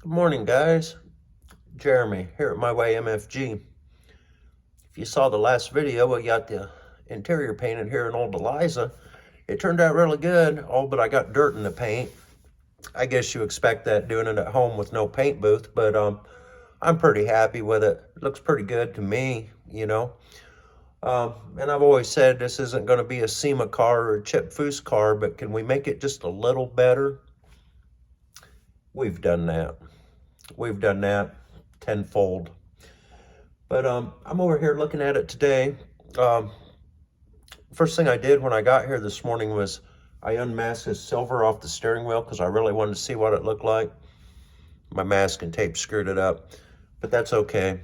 Good morning, guys. Jeremy here at My Way MFG. If you saw the last video, we got the interior painted here in Old Eliza. It turned out really good, but I got dirt in the paint. I guess you expect that doing it at home with no paint booth, but I'm pretty happy with it. It looks pretty good to me. And I've always said this isn't going to be a SEMA car or a Chip Foose car, but can we make it just a little better? We've done that. We've done that tenfold. But I'm over here looking at it today. First thing I did when I got here this morning was I unmasked this silver off the steering wheel because I really wanted to see what it looked like. My mask and tape screwed it up, but that's okay.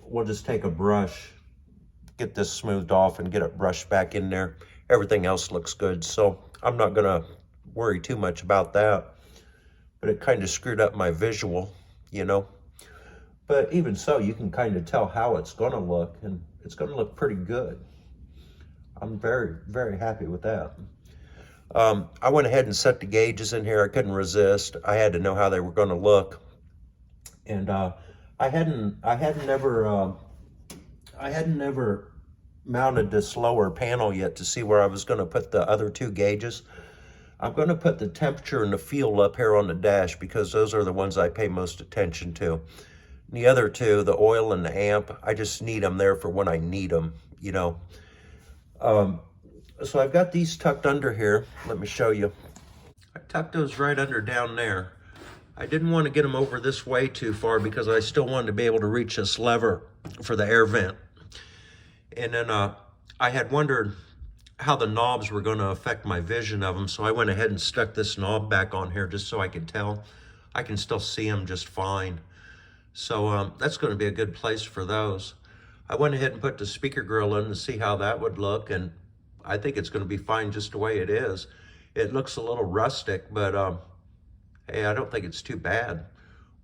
We'll just take a brush, get this smoothed off and get it brushed back in there. Everything else looks good, so I'm not gonna worry too much about that. But it kind of screwed up my visual. But even so, you can kind of tell how it's gonna look, and it's gonna look pretty good. I'm very, very happy with that. I went ahead and set the gauges in here. I couldn't resist. I had to know how they were gonna look. And I hadn't ever mounted this lower panel yet to see where I was gonna put the other two gauges. I'm going to put the temperature and the fuel up here on the dash because those are the ones I pay most attention to. The other two, the oil and the amp, I just need them there for when I need them. So I've got these tucked under here. Let me show you. I tucked those right under down there. I didn't want to get them over this way too far because I still wanted to be able to reach this lever for the air vent. And then I had wondered how the knobs were going to affect my vision of them, so I went ahead and stuck this knob back on here just so I could tell. I can still see them just fine. So that's going to be a good place for those. I went ahead and put the speaker grill in to see how that would look, and I think it's going to be fine just the way it is. It looks a little rustic, but hey, I don't think it's too bad.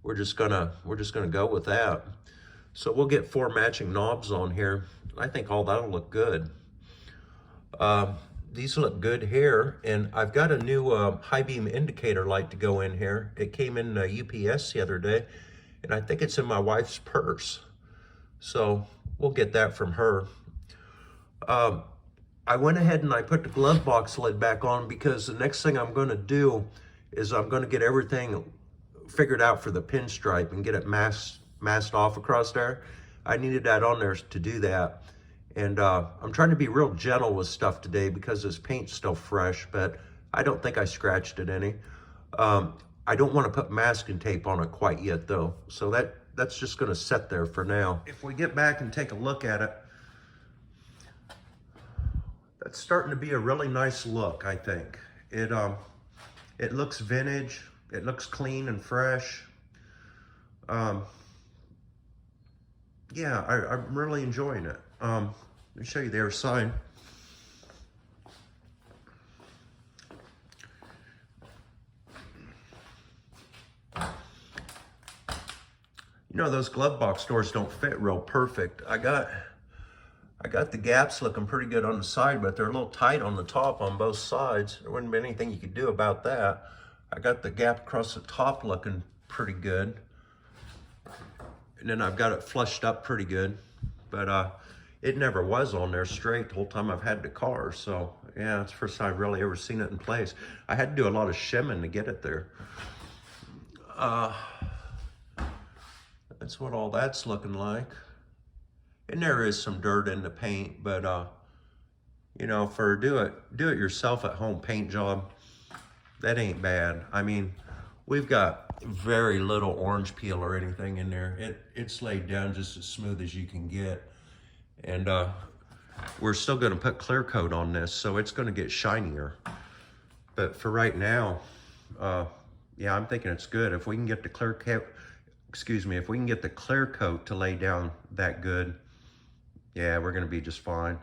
We're just gonna go with that. So we'll get 4 matching knobs on here. I think all that'll look good. These look good here, and I've got a new high beam indicator light to go in here. It came in UPS the other day, and I think it's in my wife's purse. So we'll get that from her. I went ahead and I put the glove box lid back on because the next thing I'm going to do is I'm going to get everything figured out for the pinstripe and get it masked off across there. I needed that on there to do that. And I'm trying to be real gentle with stuff today because this paint's still fresh, but I don't think I scratched it any. I don't want to put masking tape on it quite yet though. So that's just going to sit there for now. If we get back and take a look at it, that's starting to be a really nice look, I think. It looks vintage. It looks clean and fresh. Yeah, I'm really enjoying it. Let me show you the other side. Those glove box doors don't fit real perfect. I got the gaps looking pretty good on the side, but they're a little tight on the top on both sides. There wouldn't be anything you could do about that. I got the gap across the top looking pretty good. And then I've got it flushed up pretty good, but it never was on there straight the whole time I've had the car. So yeah, it's the first time I've really ever seen it in place. I had to do a lot of shimming to get it there. That's what all that's looking like. And there is some dirt in the paint, but for do it yourself at home paint job, that ain't bad. I mean, we've got very little orange peel or anything in there. It's laid down just as smooth as you can get. And we're still gonna put clear coat on this, so it's gonna get shinier. But for right now, yeah, I'm thinking it's good. If we can get the clear coat, if we can get the clear coat to lay down that good, yeah, we're gonna be just fine.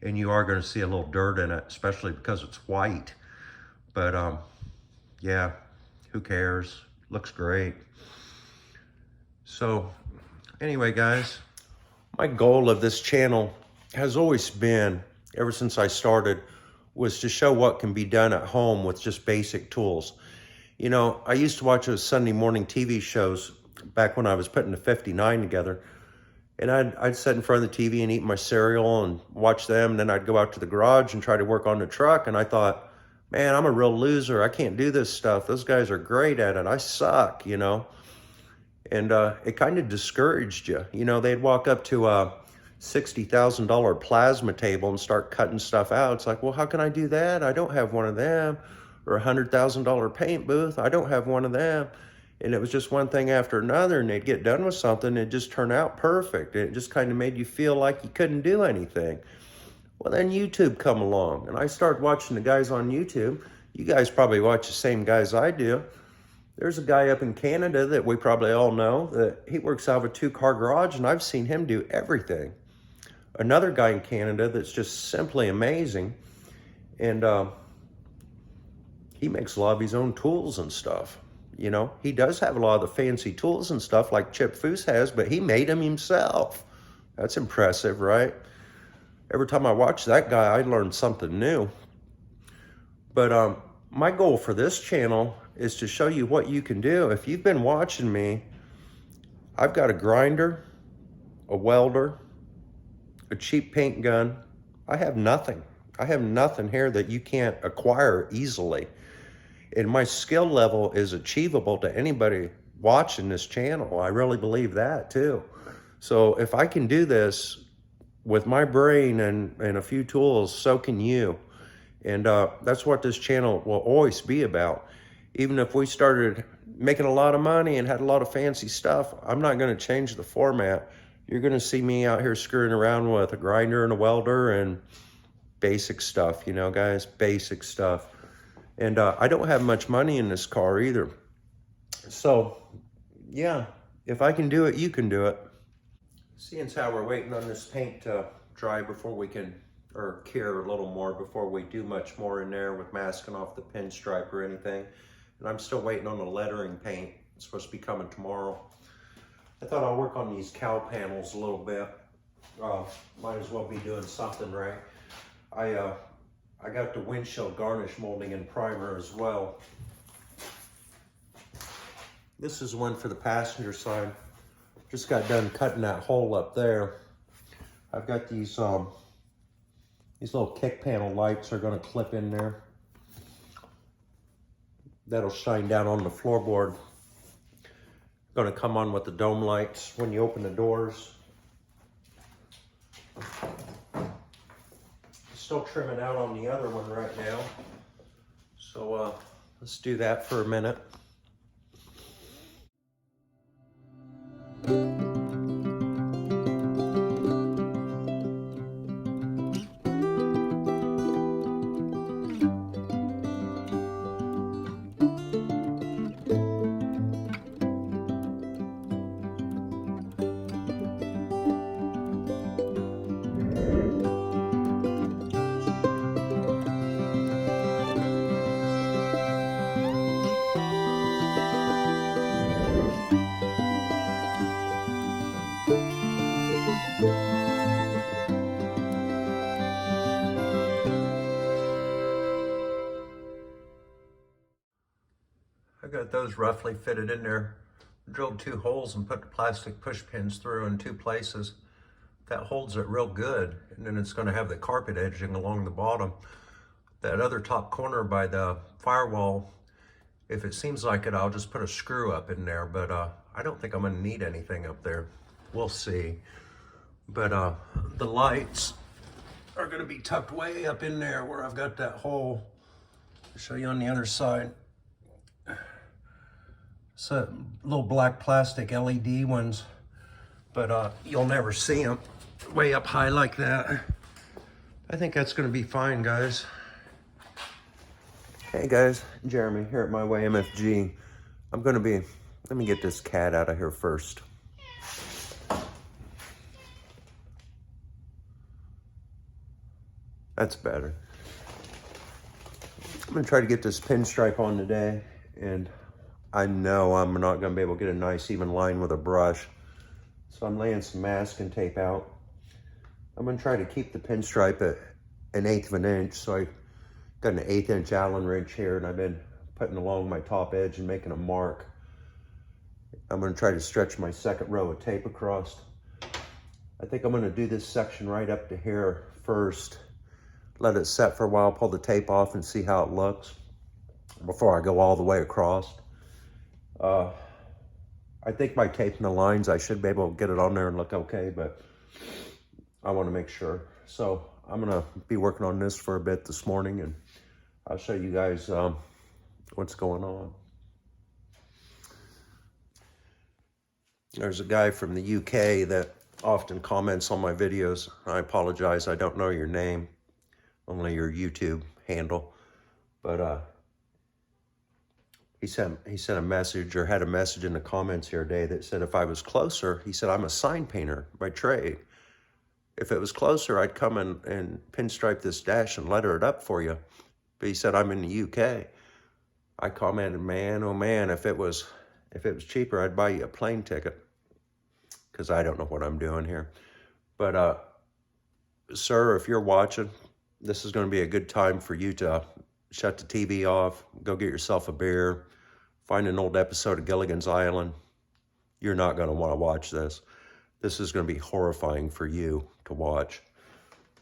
And you are gonna see a little dirt in it, especially because it's white. But yeah, who cares? Looks great. So anyway, guys, my goal of this channel has always been, ever since I started, was to show what can be done at home with just basic tools. You know, I used to watch those Sunday morning TV shows back when I was putting the 59 together. And I'd sit in front of the TV and eat my cereal and watch them. And then I'd go out to the garage and try to work on the truck. And I thought, man, I'm a real loser. I can't do this stuff. Those guys are great at it. I suck, you know. And it kind of discouraged you. You know, they'd walk up to a $60,000 plasma table and start cutting stuff out. It's like, well, how can I do that? I don't have one of them. Or a $100,000 paint booth. I don't have one of them. And it was just one thing after another, and they'd get done with something, and it just turned out perfect. And it just kind of made you feel like you couldn't do anything. Well, then YouTube come along, and I started watching the guys on YouTube. You guys probably watch the same guys I do. There's a guy up in Canada that we probably all know, that he works out of a 2-car garage, and I've seen him do everything. Another guy in Canada that's just simply amazing, and he makes a lot of his own tools and stuff. You know, he does have a lot of the fancy tools and stuff like Chip Foose has, but he made them himself. That's impressive, right? Every time I watch that guy, I learn something new. But my goal for this channel is to show you what you can do. If you've been watching me, I've got a grinder, a welder, a cheap paint gun. I have nothing. I have nothing here that you can't acquire easily. And my skill level is achievable to anybody watching this channel. I really believe that too. So if I can do this with my brain and a few tools, so can you. And that's what this channel will always be about. Even if we started making a lot of money and had a lot of fancy stuff, I'm not going to change the format. You're going to see me out here screwing around with a grinder and a welder and basic stuff, you know, guys, basic stuff. And I don't have much money in this car either. So, yeah, if I can do it, you can do it. Seeing as how we're waiting on this paint to dry before we can, or cure a little more before we do much more in there with masking off the pinstripe or anything. And I'm still waiting on the lettering paint. It's supposed to be coming tomorrow. I thought I'll work on these cowl panels a little bit. Might as well be doing something, right? I got the windshield garnish molding and primer as well. This is one for the passenger side. Just got done cutting that hole up there. I've got these little kick panel lights are going to clip in there. That'll shine down on the floorboard. Going to come on with the dome lights when you open the doors. Still trimming out on the other one right now. So let's do that for a minute. I got those roughly fitted in there. Drilled 2 holes and put the plastic push pins through in 2 places. That holds it real good. And then it's going to have the carpet edging along the bottom. That other top corner by the firewall, if it seems like it, I'll just put a screw up in there. But I don't think I'm going to need anything up there. We'll see. But the lights are going to be tucked way up in there where I've got that hole. I'll show you on the other side. It's a little black plastic LED ones, but you'll never see them way up high like that. I think that's going to be fine, guys. Hey guys, Jeremy here at My Way MFG. let me get this cat out of here first. That's better. I'm gonna try to get this pinstripe on today, and I know I'm not gonna be able to get a nice even line with a brush. So I'm laying some masking tape out. I'm gonna try to keep the pinstripe at 1/8 of an inch. So I got an 1/8 inch Allen wrench here, and I've been putting along my top edge and making a mark. I'm going to try to stretch my second row of tape across. I think I'm going to do this section right up to here first. Let it set for a while, pull the tape off and see how it looks before I go all the way across. I think by taping the lines, I should be able to get it on there and look okay, but I want to make sure. So I'm going to be working on this for a bit this morning, and I'll show you guys what's going on. There's a guy from the UK that often comments on my videos. I apologize, I don't know your name, only your YouTube handle. But he sent a message, or had a message in the comments here today that said if I was closer, he said, I'm a sign painter by trade. If it was closer, I'd come and pinstripe this dash and letter it up for you. But he said, I'm in the UK. I commented, man, oh man, if it was cheaper, I'd buy you a plane ticket, because I don't know what I'm doing here. But sir, if you're watching, this is going to be a good time for you to shut the TV off, go get yourself a beer, find an old episode of Gilligan's Island. You're not going to want to watch this. This is going to be horrifying for you to watch.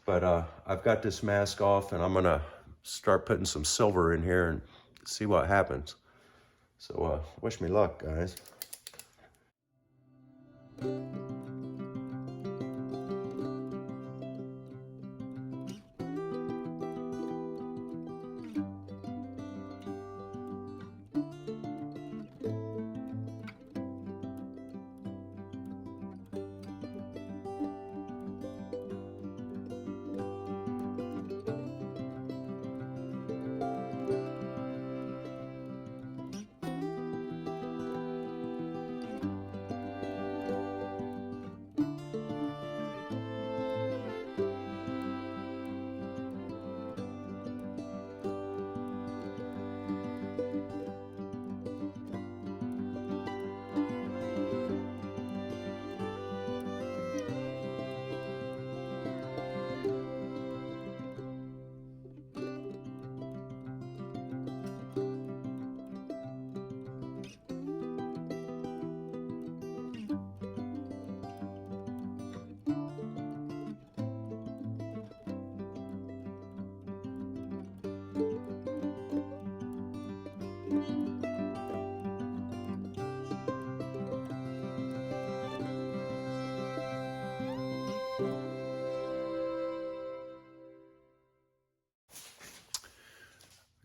But I've got this mask off, and I'm going to start putting some silver in here and see what happens. So wish me luck, guys.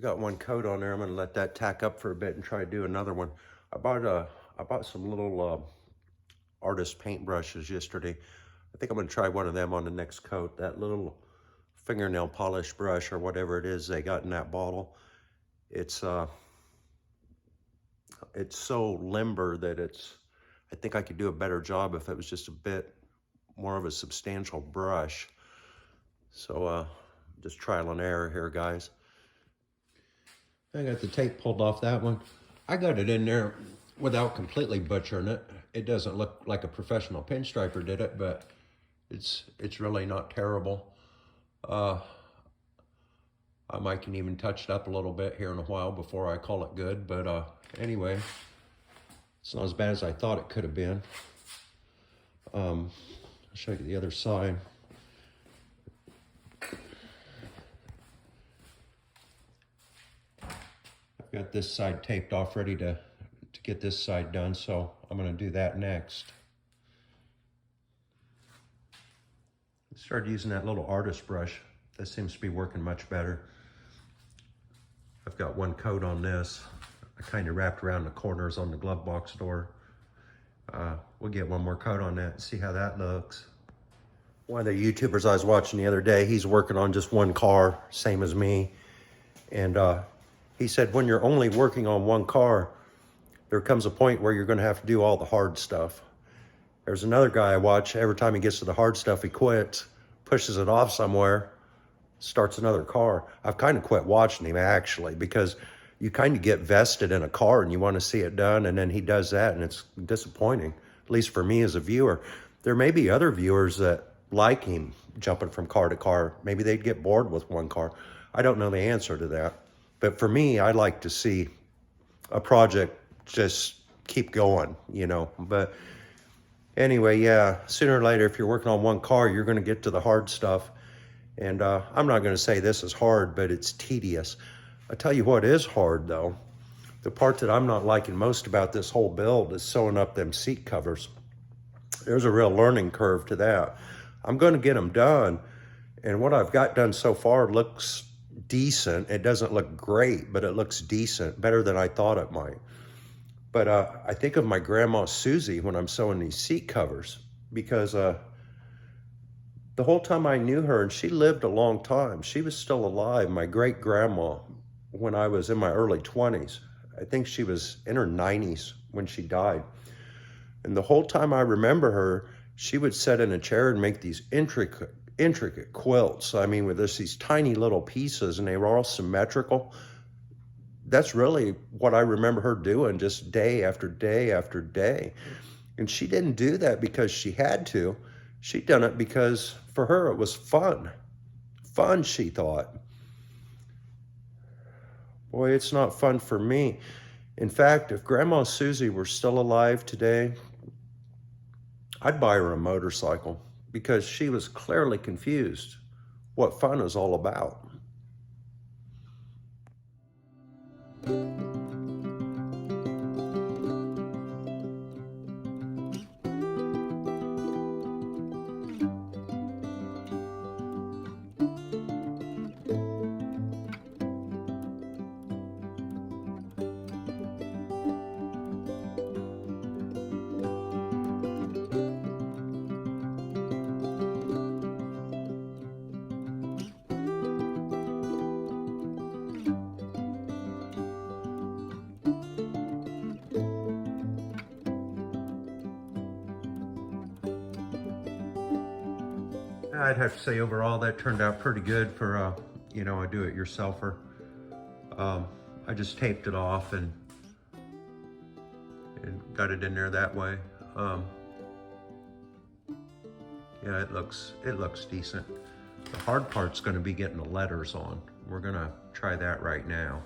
Got one coat on there. I'm gonna let that tack up for a bit and try to do another one. I bought some little artist paintbrushes yesterday. I think I'm gonna try one of them on the next coat. That little fingernail polish brush or whatever it is they got in that bottle. It's so limber that I think I could do a better job if it was just a bit more of a substantial brush. So just trial and error here, guys. I got the tape pulled off that one. I got it in there without completely butchering it. It doesn't look like a professional pinstriper did it, but it's really not terrible. I might can even touch it up a little bit here in a while before I call it good, but anyway, it's not as bad as I thought it could have been. I'll show you the other side. Got this side taped off, ready to get this side done, so I'm going to do that next. I started using that little artist brush. That seems to be working much better. I've got one coat on this. I kind of wrapped around the corners on the glove box door. We'll get one more coat on that and see how that looks. One of the YouTubers I was watching the other day, he's working on just one car, same as me. And he said, when you're only working on one car, there comes a point where you're going to have to do all the hard stuff. There's another guy I watch, every time he gets to the hard stuff, he quits, pushes it off somewhere, starts another car. I've kind of quit watching him, actually, because you kind of get vested in a car and you want to see it done, and then he does that, and it's disappointing, at least for me as a viewer. There may be other viewers that like him jumping from car to car. Maybe they'd get bored with one car. I don't know the answer to that. But for me, I like to see a project just keep going, you know. But anyway, yeah, sooner or later, if you're working on one car, you're going to get to the hard stuff. And I'm not going to say this is hard, but it's tedious. I tell you what is hard, though. The part that I'm not liking most about this whole build is sewing up them seat covers. There's a real learning curve to that. I'm going to get them done. And what I've got done so far looks decent. It doesn't look great, but it looks decent, better than I thought it might. But I think of my grandma Susie when I'm sewing these seat covers, because the whole time I knew her, and she lived a long time, she was still alive, my great grandma, when I was in my early 20s. I think she was in her 90s when she died. And the whole time I remember her, she would sit in a chair and make these intricate quilts. I mean, with just these tiny little pieces, and they were all symmetrical. That's really what I remember her doing, just day after day after day. And she didn't do that because she had to. She'd done it because for her it was fun. Fun, she thought. Boy, it's not fun for me. In fact, if Grandma Susie were still alive today, I'd buy her a motorcycle, because she was clearly confused what fun is all about. I'd have to say overall that turned out pretty good for, you know, a do-it-yourselfer. I just taped it off and got it in there that way. Yeah, it looks decent. The hard part's going to be getting the letters on. We're going to try that right now.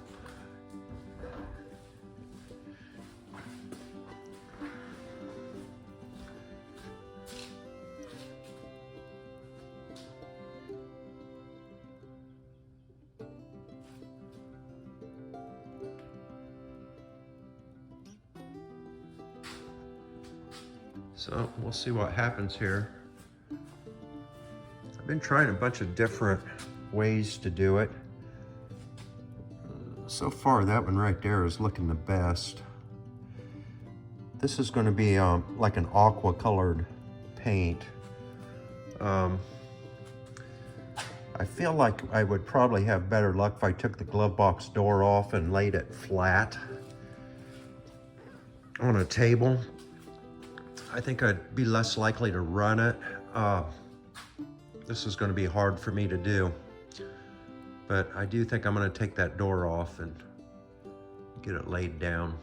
So we'll see what happens here. I've been trying a bunch of different ways to do it. So far, that one right there is looking the best. This is going to be like an aqua colored paint. I feel like I would probably have better luck if I took the glove box door off and laid it flat on a table. I think I'd be less likely to run it. This is going to be hard for me to do, but I do think I'm going to take that door off and get it laid down.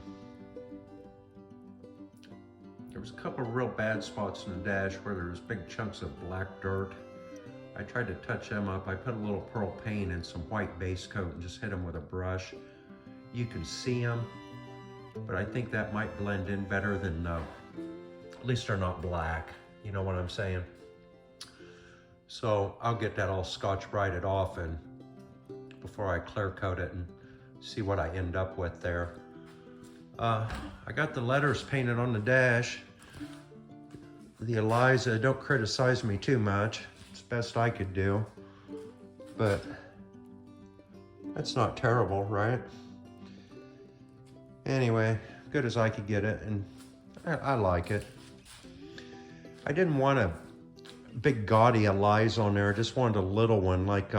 There was a couple of real bad spots in the dash where there was big chunks of black dirt. I tried to touch them up. I put a little pearl paint and some white base coat and just hit them with a brush. You can see them, but I think that might blend in better than at least they're not black, you know what I'm saying? So I'll get that all Scotch-Brighted off and before I clear coat it and see what I end up with there. I got the letters painted on the dash. The Eliza, don't criticize me too much. It's best I could do, but that's not terrible, right? Anyway, good as I could get it, and I like it. I didn't want a big gaudy Eliza on there. I just wanted a little one, like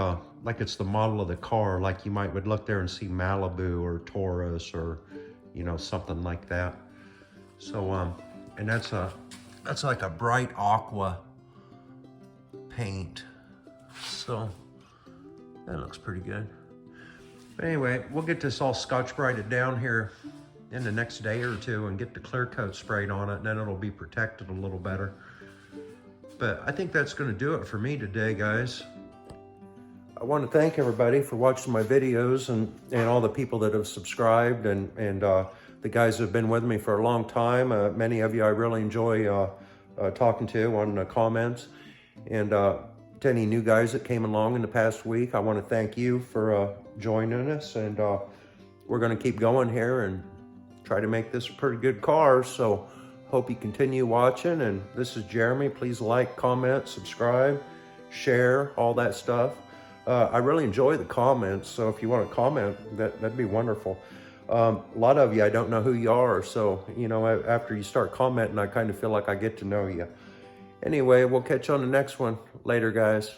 it's the model of the car, like you would look there and see Malibu or Taurus or, you know, something like that. So, and that's like a bright aqua paint. So that looks pretty good. But anyway, we'll get this all Scotch-Brighted down here in the next day or two and get the clear coat sprayed on it, and then it'll be protected a little better. But I think that's going to do it for me today, guys. I want to thank everybody for watching my videos and all the people that have subscribed and the guys who have been with me for a long time. Many of you I really enjoy talking to on the comments. And to any new guys that came along in the past week, I want to thank you for joining us. And we're going to keep going here and try to make this a pretty good car. So hope you continue watching. And this is Jeremy. Please like, comment, subscribe, share, all that stuff. I really enjoy the comments, so if you want to comment, that'd be wonderful. A lot of you, I don't know who you are, so, you know, after you start commenting, I kind of feel like I get to know you. Anyway, we'll catch you on the next one. Later, guys.